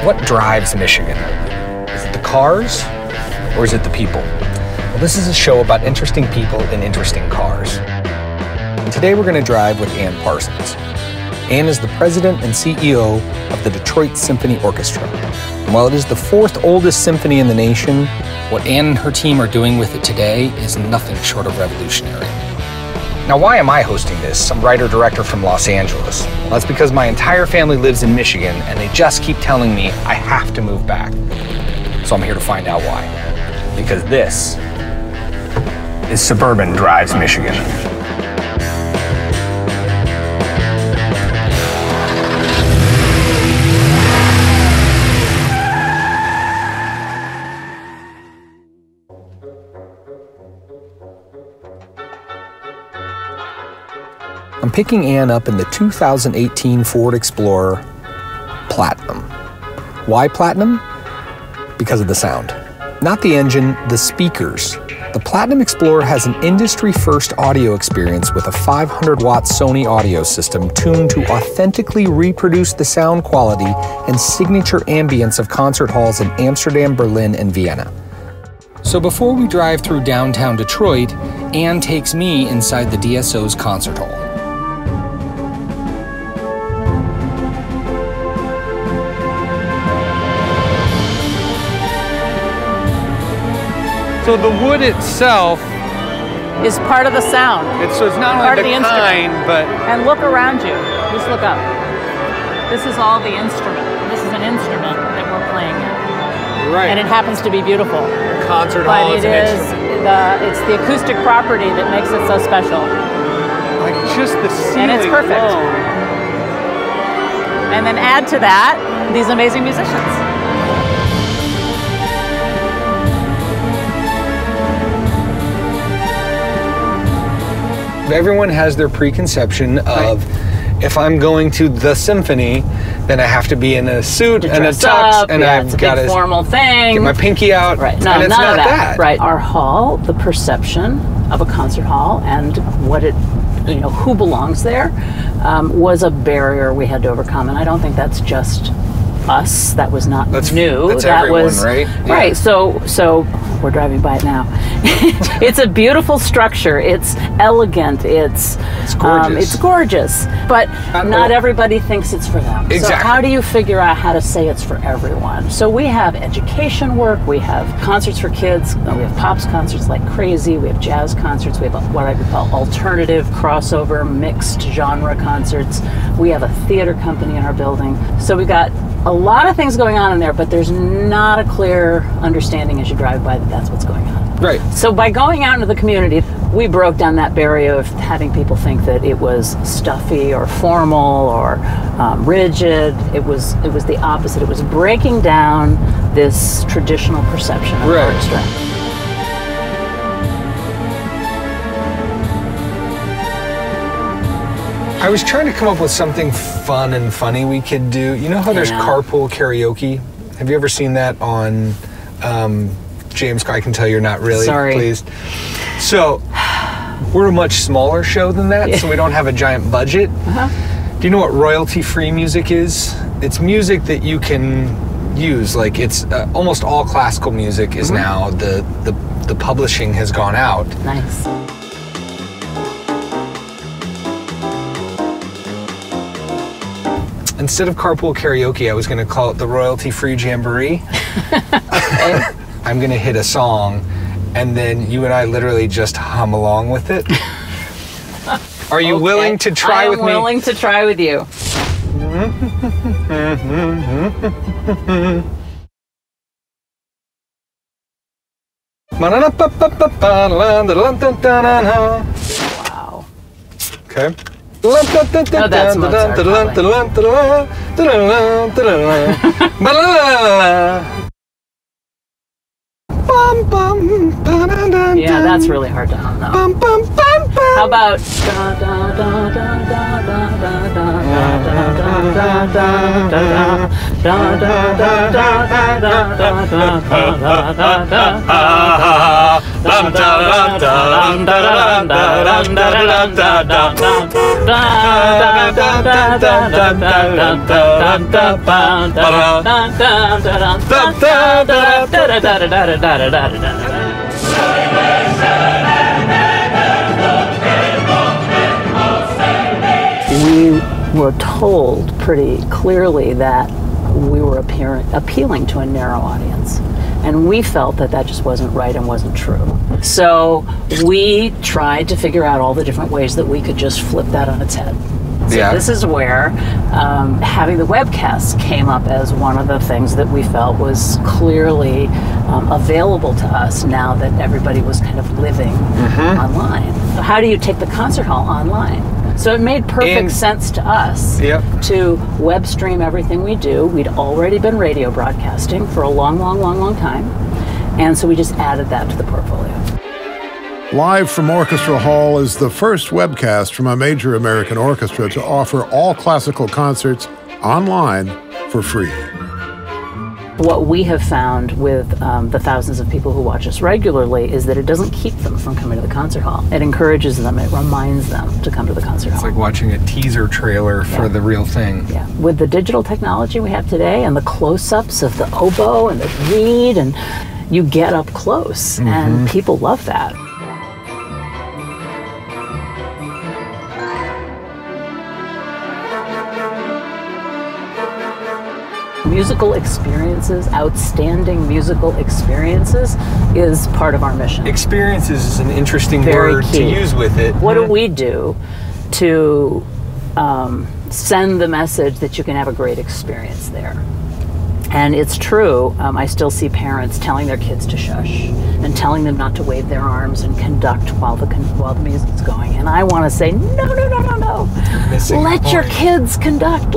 What drives Michigan? Is it the cars or is it the people? Well, this is a show about interesting people and interesting cars. Today we're going to drive with Ann Parsons. Ann is the president and CEO of the Detroit Symphony Orchestra. And while it is the fourth oldest symphony in the nation, what Ann and her team are doing with it today is nothing short of revolutionary. Now, why am I hosting this? I'm writer-director from Los Angeles. Well, that's because my entire family lives in Michigan, and they just keep telling me I have to move back. So I'm here to find out why. Because this is Suburban Drives Michigan. I'm picking Ann up in the 2018 Ford Explorer Platinum. Why Platinum? Because of the sound. Not the engine, the speakers. The Platinum Explorer has an industry-first audio experience with a 500-watt Sony audio system tuned to authentically reproduce the sound quality and signature ambience of concert halls in Amsterdam, Berlin, and Vienna. So before we drive through downtown Detroit, Ann takes me inside the DSO's concert hall. So the wood itself is part of the sound. So it's not only the kind, but... And look around you. Just look up. This is all the instrument. This is an instrument that we're playing in. Right. And it happens to be beautiful. Concert hall is an instrument. It's the acoustic property that makes it so special. Like just the ceiling. And it's perfect. Alone. And then add to that these amazing musicians. Everyone has their preconception of, if I'm going to the symphony, then I have to be in a suit and a tux, and I've got to formal thing. Get my pinky out. Right. No, and it's none not of that. Right. Our hall, the perception of a concert hall and what it, who belongs there, was a barrier we had to overcome. And I don't think that's just us. That was not new. That's that everyone, was right? Yeah. Right. So we're driving by it now. It's a beautiful structure. It's elegant. It's gorgeous. It's gorgeous. But not everybody thinks it's for them. Exactly. So how do you figure out how to say it's for everyone? So we have education work. We have concerts for kids. We have pops concerts like crazy. We have jazz concerts. We have what I would call alternative, crossover, mixed genre concerts. We have a theater company in our building. So we've got a lot of things going on in there, but there's not a clear understanding as you drive by that that's what's going on. Right. So by going out into the community, we broke down that barrier of having people think that it was stuffy or formal or rigid. It was the opposite. It was breaking down this traditional perception of orchestra. I was trying to come up with something fun and funny we could do. You know how there's carpool karaoke? Have you ever seen that on James? I can tell you're not really pleased. So we're a much smaller show than that, so we don't have a giant budget. Do you know what royalty-free music is? It's music that you can use. Like it's almost all classical music is now the publishing has gone out. Nice. Instead of carpool karaoke, I was going to call it the royalty-free jamboree. I'm going to hit a song, and then you and I literally just hum along with it. Are you willing to try with me? I'm willing to try with you. Wow. Okay. Oh, that's Mozart, yeah, that's really hard to hum though. How about We were told pretty clearly that we were appealing to a narrow audience. And we felt that that just wasn't right and wasn't true. So we tried to figure out all the different ways that we could just flip that on its head. So this is where having the webcasts came up as one of the things that we felt was clearly available to us now that everybody was kind of living online. So how do you take the concert hall online? So it made perfect sense to us to web stream everything we do. We'd already been radio broadcasting for a long time. And so we just added that to the portfolio. Live from Orchestra Hall is the first webcast from a major American orchestra to offer all classical concerts online for free. What we have found with the thousands of people who watch us regularly is that it doesn't keep them from coming to the concert hall. It encourages them, it reminds them to come to the concert hall. It's like watching a teaser trailer for the real thing. Yeah. With the digital technology we have today and the close-ups of the oboe and the reed, and you get up close, and people love that. Musical experiences, outstanding musical experiences, is part of our mission. Experiences is an interesting word to use with it. What do we do to send the message that you can have a great experience there? And it's true, I still see parents telling their kids to shush and telling them not to wave their arms and conduct while the music's going. And I want to say, no. Let your kids conduct.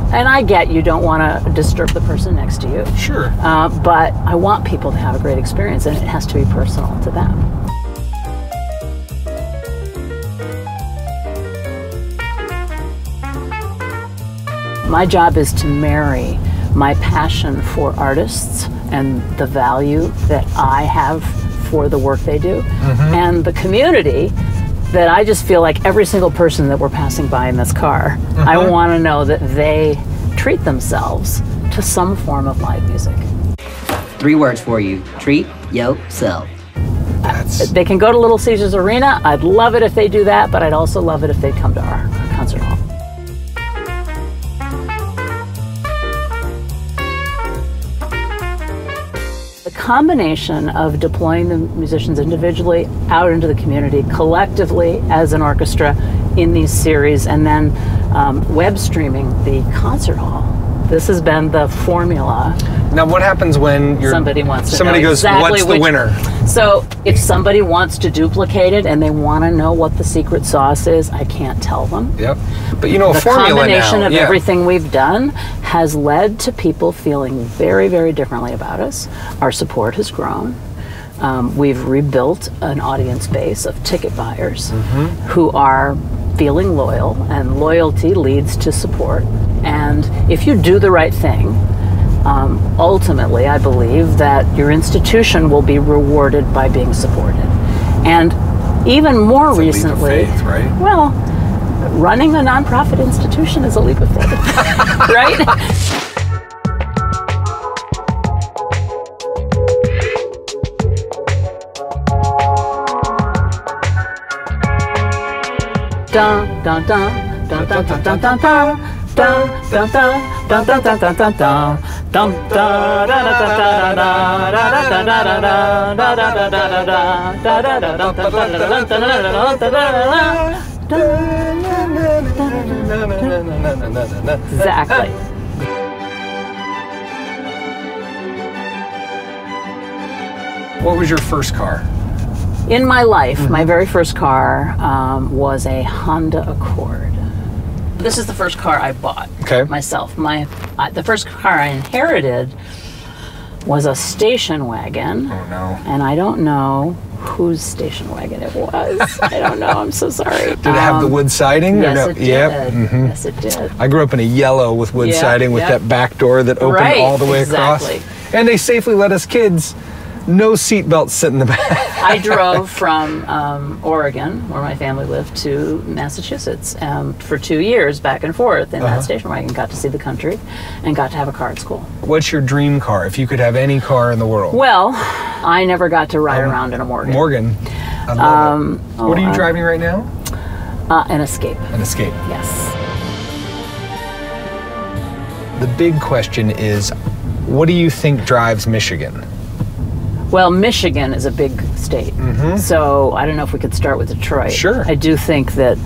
And I get you don't want to disturb the person next to you. Sure. But I want people to have a great experience, and it has to be personal to them. My job is to marry my passion for artists and the value that I have for the work they do, and the community that I just feel like every single person that we're passing by in this car, I want to know that they treat themselves to some form of live music. 3 words for you: treat yourself. They can go to Little Caesars Arena. I'd love it if they do that, but I'd also love it if they'd come to our concert hall. The combination of deploying the musicians individually out into the community, collectively as an orchestra in these series, and then web streaming the concert hall. This has been the formula. Now, what happens when somebody goes, exactly what's the winner? So if somebody wants to duplicate it and they want to know what the secret sauce is, I can't tell them. Yep. But a formula now. The combination of everything we've done has led to people feeling very, very differently about us. Our support has grown. We've rebuilt an audience base of ticket buyers who are feeling loyal, and loyalty leads to support. And if you do the right thing, ultimately, I believe that your institution will be rewarded by being supported. And even more recently, leap of faith, right? Well, running a nonprofit institution is a leap of faith, right? Dun dun dun dun dun dun dun dun dun. Dun dun dun dun dun dun dun dun dun dum da da da da da da da da da da. Exactly. What was your first car? In my life, my very first car was a Honda Accord. This is the first car I bought myself. The first car I inherited was a station wagon. Oh no. And I don't know whose station wagon it was. I don't know, I'm so sorry. Did it have the wood siding? Yes, or no? it did. Yes, it did. I grew up in a yellow with wood siding with that back door that opened all the way across. And they safely let us kids No seatbelts sit in the back. I drove from Oregon, where my family lived, to Massachusetts for 2 years, back and forth in that station wagon. Got to see the country and got to have a car at school. What's your dream car, if you could have any car in the world? Well, I never got to ride around in a Morgan. Morgan. I love it. What are you driving right now? An Escape. An Escape. Yes. The big question is, what do you think drives Michigan? Well, Michigan is a big state, so I don't know if we could start with Detroit. Sure. I do think that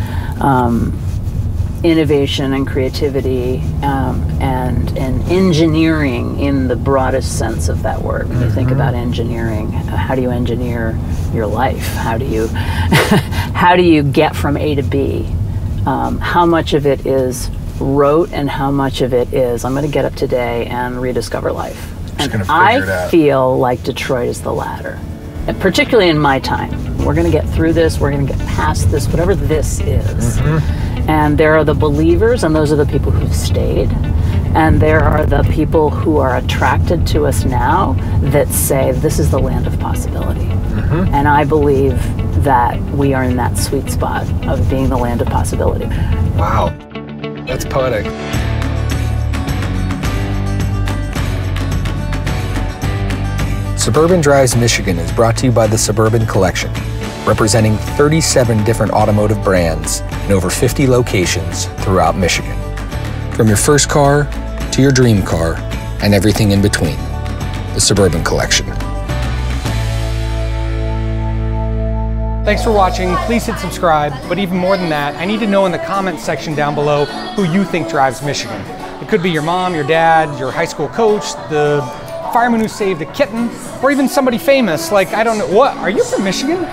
innovation and creativity and engineering in the broadest sense of that word. When you think about engineering, how do you engineer your life? How do you how do you get from A to B? How much of it is rote and how much of it is I'm going to get up today and rediscover life? And I feel like Detroit is the latter, and particularly in my time. We're going to get through this. We're going to get past this, whatever this is. And there are the believers, and those are the people who've stayed. And there are the people who are attracted to us now that say, this is the land of possibility. And I believe that we are in that sweet spot of being the land of possibility. Wow, that's poetic. Suburban Drives Michigan is brought to you by the Suburban Collection, representing 37 different automotive brands in over 50 locations throughout Michigan. From your first car to your dream car and everything in between, the Suburban Collection. Thanks for watching. Please hit subscribe, but even more than that, I need to know in the comments section down below who you think drives Michigan. It could be your mom, your dad, your high school coach, the fireman who saved a kitten, or even somebody famous, like, I don't know, what, are you from Michigan?